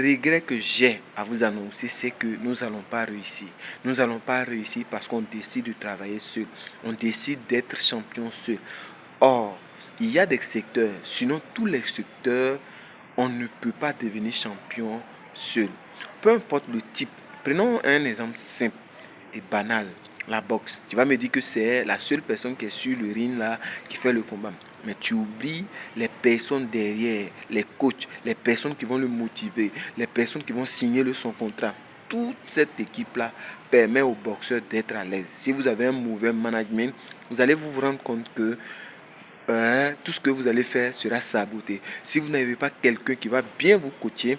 Le regret que j'ai à vous annoncer, c'est que nous n'allons pas réussir. Nous n'allons pas réussir parce qu'on décide de travailler seul. On décide d'être champion seul. Or, il y a des secteurs, sinon tous les secteurs, on ne peut pas devenir champion seul. Peu importe le type. Prenons un exemple simple et banal. La boxe. Tu vas me dire que c'est la seule personne qui est sur le ring là qui fait le combat. Mais tu oublies les personnes derrière, les coachs, les personnes qui vont le motiver, les personnes qui vont signer son contrat. Toute cette équipe-là permet aux boxeurs d'être à l'aise. Si vous avez un mauvais management, vous allez vous rendre compte que tout ce que vous allez faire sera saboté. Si vous n'avez pas quelqu'un qui va bien vous coacher,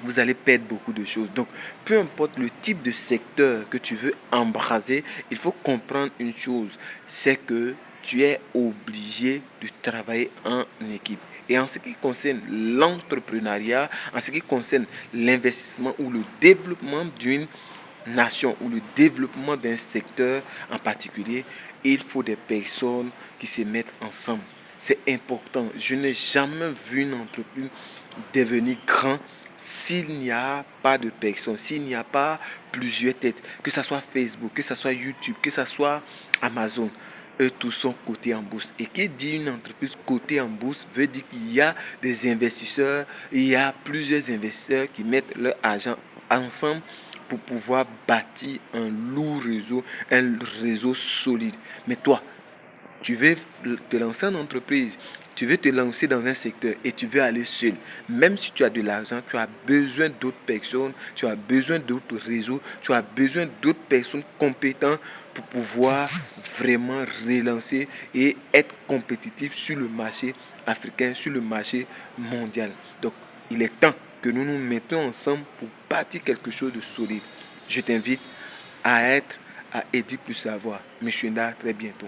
vous allez perdre beaucoup de choses. Donc, peu importe le type de secteur que tu veux embraser, il faut comprendre une chose, c'est que tu es obligé de travailler en équipe. Et en ce qui concerne l'entrepreneuriat, en ce qui concerne l'investissement ou le développement d'une nation ou le développement d'un secteur en particulier, il faut des personnes qui se mettent ensemble. C'est important. Je n'ai jamais vu une entreprise devenir grand s'il n'y a pas de personnes, s'il n'y a pas plusieurs têtes, que ce soit Facebook, que ce soit YouTube, que ce soit Amazon, eux tous sont cotés en bourse. Et qui dit une entreprise cotée en bourse veut dire qu'il y a des investisseurs, il y a plusieurs investisseurs qui mettent leur argent ensemble pour pouvoir bâtir un lourd réseau, un réseau solide. Mais toi, tu veux te lancer en entreprise, tu veux te lancer dans un secteur et tu veux aller seul. Même si tu as de l'argent, tu as besoin d'autres personnes, tu as besoin d'autres réseaux, tu as besoin d'autres personnes compétentes pour pouvoir vraiment relancer et être compétitif sur le marché africain, sur le marché mondial. Donc, il est temps que nous nous mettons ensemble pour bâtir quelque chose de solide. Je t'invite à être à Edu plus savoir. Monsieur Nda, très bientôt.